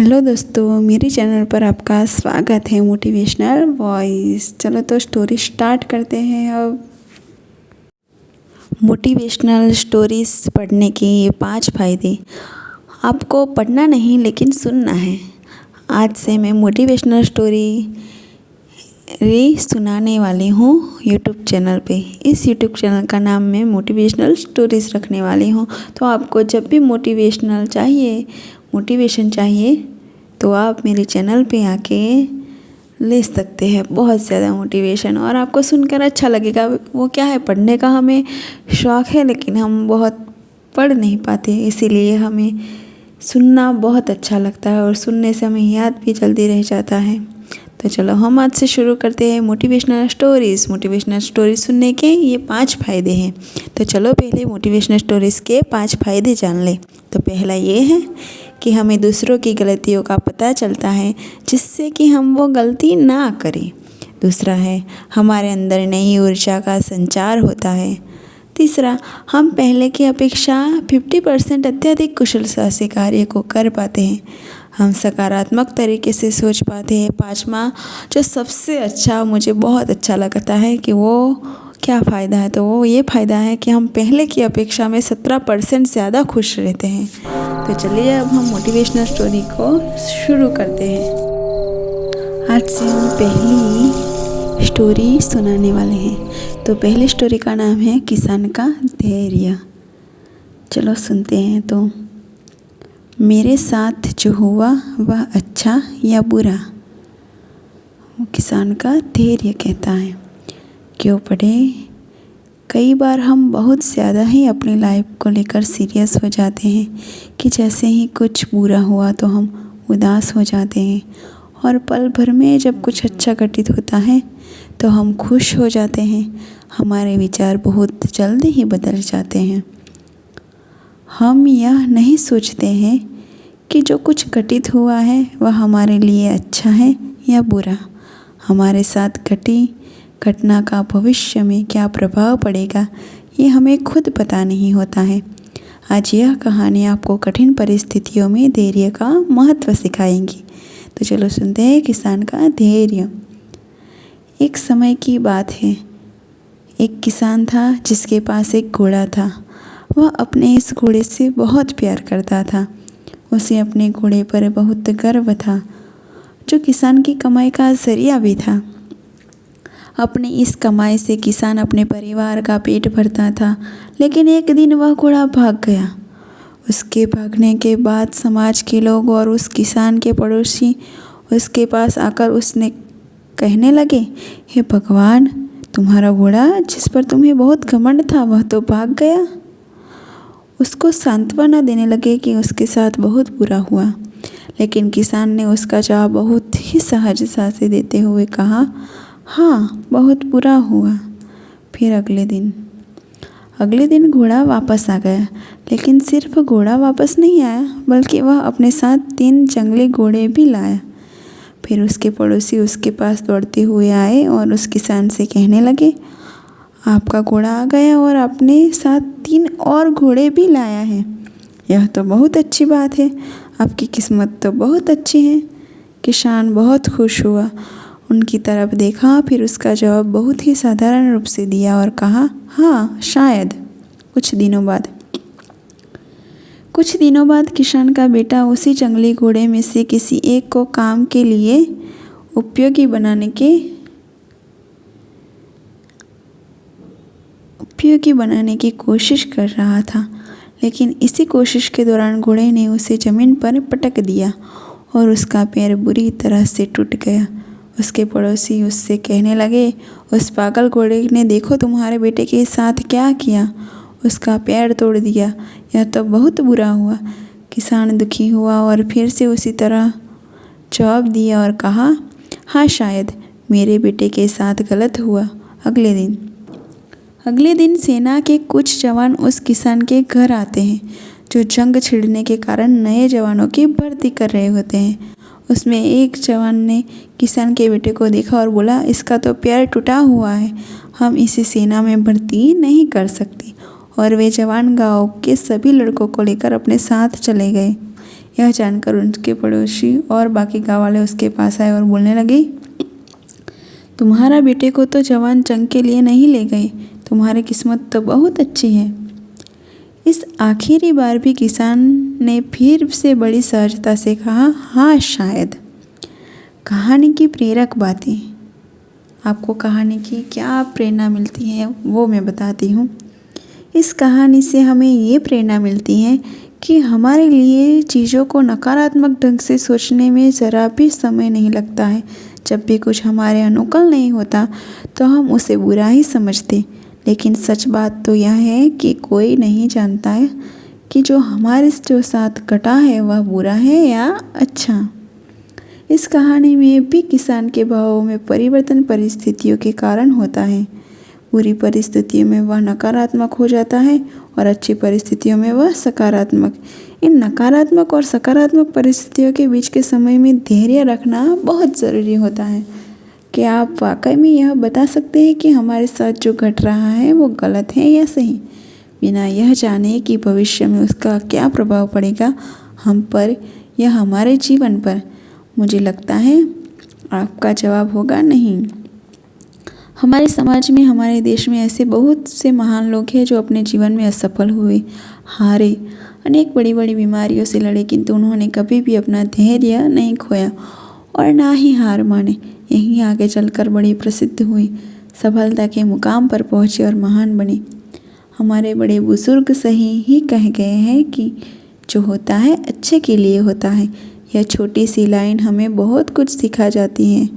Hello दोस्तों, मेरे channel पर आपका स्वागत है मोटिवेशनल वॉइस। चलो तो स्टोरी स्टार्ट करते हैं। अब मोटिवेशनल स्टोरीज पढ़ने के ये 5 फ़ायदे। आपको पढ़ना नहीं लेकिन सुनना है। आज से मैं मोटिवेशनल स्टोरी सुनाने वाली हूँ यूट्यूब चैनल पे। इस यूट्यूब चैनल का नाम मैं मोटिवेशनल स्टोरीज़ रखने वाली हूँ। तो आपको जब भी मोटिवेशन चाहिए तो आप मेरे चैनल पे आके ले सकते हैं। बहुत ज़्यादा मोटिवेशन और आपको सुनकर अच्छा लगेगा। वो क्या है, पढ़ने का हमें शौक़ है लेकिन हम बहुत पढ़ नहीं पाते, इसीलिए हमें सुनना बहुत अच्छा लगता है और सुनने से हमें याद भी जल्दी रह जाता है। तो चलो हम आज से शुरू करते हैं मोटिवेशनल स्टोरीज़ सुनने के ये 5 फ़ायदे हैं। तो चलो पहले मोटिवेशनल स्टोरीज़ के 5 फ़ायदे जान ले। तो पहला ये है कि हमें दूसरों की गलतियों का पता चलता है जिससे कि हम वो गलती ना करें। दूसरा है, हमारे अंदर नई ऊर्जा का संचार होता है। तीसरा, हम पहले की अपेक्षा 50% अत्यधिक कुशलता से कार्य को कर पाते हैं। हम सकारात्मक तरीके से सोच पाते हैं। 5वां जो सबसे अच्छा मुझे बहुत अच्छा लगता है कि वो क्या फ़ायदा है, तो वो ये फ़ायदा है कि हम पहले की अपेक्षा में 17% ज़्यादा खुश रहते हैं। तो चलिए अब हम मोटिवेशनल स्टोरी को शुरू करते हैं। आज से हम पहली स्टोरी सुनाने वाले हैं। तो पहली स्टोरी का नाम है किसान का धैर्य। चलो सुनते हैं। तो मेरे साथ जो हुआ वह अच्छा या बुरा, वो किसान का धैर्य कहता है। क्यों पढ़े? कई बार हम बहुत ज़्यादा ही अपनी लाइफ को लेकर सीरियस हो जाते हैं कि जैसे ही कुछ बुरा हुआ तो हम उदास हो जाते हैं, और पल भर में जब कुछ अच्छा घटित होता है तो हम खुश हो जाते हैं। हमारे विचार बहुत जल्दी ही बदल जाते हैं। हम यह नहीं सोचते हैं कि जो कुछ घटित हुआ है वह हमारे लिए अच्छा है या बुरा। हमारे साथ घटी घटना का भविष्य में क्या प्रभाव पड़ेगा ये हमें खुद पता नहीं होता है। आज यह कहानी आपको कठिन परिस्थितियों में धैर्य का महत्व सिखाएंगी। तो चलो सुनते हैं किसान का धैर्य। एक समय की बात है। एक किसान था जिसके पास एक घोड़ा था। वह अपने इस घोड़े से बहुत प्यार करता था। उसे अपने घोड़े पर बहुत गर्व था, जो किसान की कमाई का जरिया भी था। अपनी इस कमाई से किसान अपने परिवार का पेट भरता था। लेकिन एक दिन वह घोड़ा भाग गया। उसके भागने के बाद समाज के लोग और उस किसान के पड़ोसी उसके पास आकर उसने कहने लगे, हे भगवान, तुम्हारा घोड़ा जिस पर तुम्हें बहुत घमंड था वह तो भाग गया। उसको सांत्वना देने लगे कि उसके साथ बहुत बुरा हुआ। लेकिन किसान ने उसका जवाब बहुत ही सहजता से देते हुए कहा, हाँ, बहुत बुरा हुआ। फिर अगले दिन घोड़ा वापस आ गया। लेकिन सिर्फ घोड़ा वापस नहीं आया, बल्कि वह अपने साथ 3 जंगली घोड़े भी लाया। फिर उसके पड़ोसी उसके पास दौड़ते हुए आए और उस किसान से कहने लगे, आपका घोड़ा आ गया और अपने साथ 3 और घोड़े भी लाया है। यह तो बहुत अच्छी बात है। आपकी किस्मत तो बहुत अच्छी है। किसान बहुत खुश हुआ, उनकी तरफ देखा, फिर उसका जवाब बहुत ही साधारण रूप से दिया और कहा, हाँ, शायद। कुछ दिनों बाद किसान का बेटा उसी जंगली घोड़े में से किसी एक को काम के लिए उपयोगी बनाने की कोशिश कर रहा था। लेकिन इसी कोशिश के दौरान घोड़े ने उसे ज़मीन पर पटक दिया और उसका पैर बुरी तरह से टूट गया। उसके पड़ोसी उससे कहने लगे, उस पागल घोड़े ने देखो तुम्हारे बेटे के साथ क्या किया, उसका पैर तोड़ दिया। यह तो बहुत बुरा हुआ। किसान दुखी हुआ और फिर से उसी तरह जवाब दिया और कहा, हाँ, शायद मेरे बेटे के साथ गलत हुआ। अगले दिन सेना के कुछ जवान उस किसान के घर आते हैं, जो जंग छिड़ने के कारण नए जवानों की भर्ती कर रहे होते हैं। उसमें एक जवान ने किसान के बेटे को देखा और बोला, इसका तो पैर टूटा हुआ है, हम इसे सेना में भर्ती नहीं कर सकते। और वे जवान गांव के सभी लड़कों को लेकर अपने साथ चले गए। यह जानकर उनके पड़ोसी और बाकी गाँव वाले उसके पास आए और बोलने लगे, तुम्हारा बेटे को तो जवान जंग के लिए नहीं ले गए, तुम्हारी किस्मत तो बहुत अच्छी है। इस आखिरी बार भी किसान ने फिर से बड़ी सहजता से कहा, हाँ शायद। कहानी की प्रेरक बातें। आपको कहानी की क्या प्रेरणा मिलती है वो मैं बताती हूँ। इस कहानी से हमें ये प्रेरणा मिलती है कि हमारे लिए चीज़ों को नकारात्मक ढंग से सोचने में ज़रा भी समय नहीं लगता है। जब भी कुछ हमारे अनुकूल नहीं होता तो हम उसे बुरा ही समझते, लेकिन सच बात तो यह है कि कोई नहीं जानता है कि जो हमारे साथ घटा है वह बुरा है या अच्छा। इस कहानी में भी किसान के भावों में परिवर्तन परिस्थितियों के कारण होता है। बुरी परिस्थितियों में वह नकारात्मक हो जाता है और अच्छी परिस्थितियों में वह सकारात्मक। इन नकारात्मक और सकारात्मक परिस्थितियों के बीच के समय में धैर्य रखना बहुत ज़रूरी होता है। क्या आप वाकई में यह बता सकते हैं कि हमारे साथ जो घट रहा है वो गलत है या सही, बिना यह जाने कि भविष्य में उसका क्या प्रभाव पड़ेगा हम पर या हमारे जीवन पर? मुझे लगता है आपका जवाब होगा नहीं। हमारे समाज में, हमारे देश में ऐसे बहुत से महान लोग हैं जो अपने जीवन में असफल हुए, हारे, अनेक बड़ी बड़ी बीमारियों से लड़े, किंतु उन्होंने कभी भी अपना धैर्य नहीं खोया और ना ही हार माने। यहीं आगे चलकर बड़ी प्रसिद्ध हुई, सफलता के मुकाम पर पहुँचे और महान बने। हमारे बड़े बुजुर्ग सही ही कह गए हैं कि जो होता है अच्छे के लिए होता है। यह छोटी सी लाइन हमें बहुत कुछ सिखा जाती है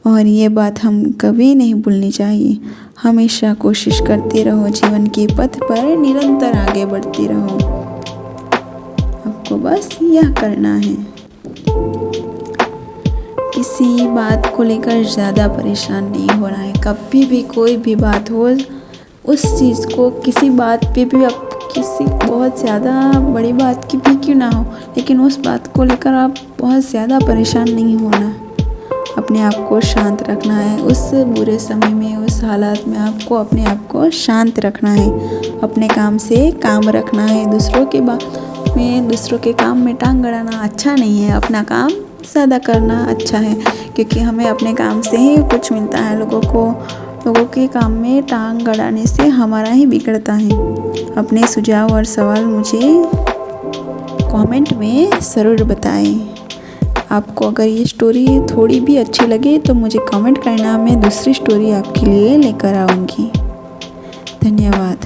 और ये बात हम कभी नहीं भूलनी चाहिए। हमेशा कोशिश करते रहो, जीवन के पथ पर निरंतर आगे बढ़ते रहो। आपको बस यह करना है। किसी बात को लेकर ज़्यादा परेशान नहीं होना है। कभी भी कोई भी बात हो, उस चीज़ को किसी बात पे भी आप किसी बहुत ज़्यादा बड़ी बात की भी क्यों ना हो, लेकिन उस बात को लेकर आप बहुत ज़्यादा परेशान नहीं होना। अपने आप को शांत रखना है। उस बुरे समय में, उस हालात में आपको अपने आप को शांत रखना है। अपने काम से काम रखना है। दूसरों के काम में टांग अड़ाना अच्छा नहीं है। अपना काम ज़्यादा करना अच्छा है, क्योंकि हमें अपने काम से ही कुछ मिलता है। लोगों के काम में टांग अड़ाने से हमारा ही बिगड़ता है। अपने सुझाव और सवाल मुझे कमेंट में ज़रूर बताएं। आपको अगर ये स्टोरी थोड़ी भी अच्छी लगे तो मुझे कमेंट करना, मैं दूसरी स्टोरी आपके लिए लेकर आऊँगी। धन्यवाद।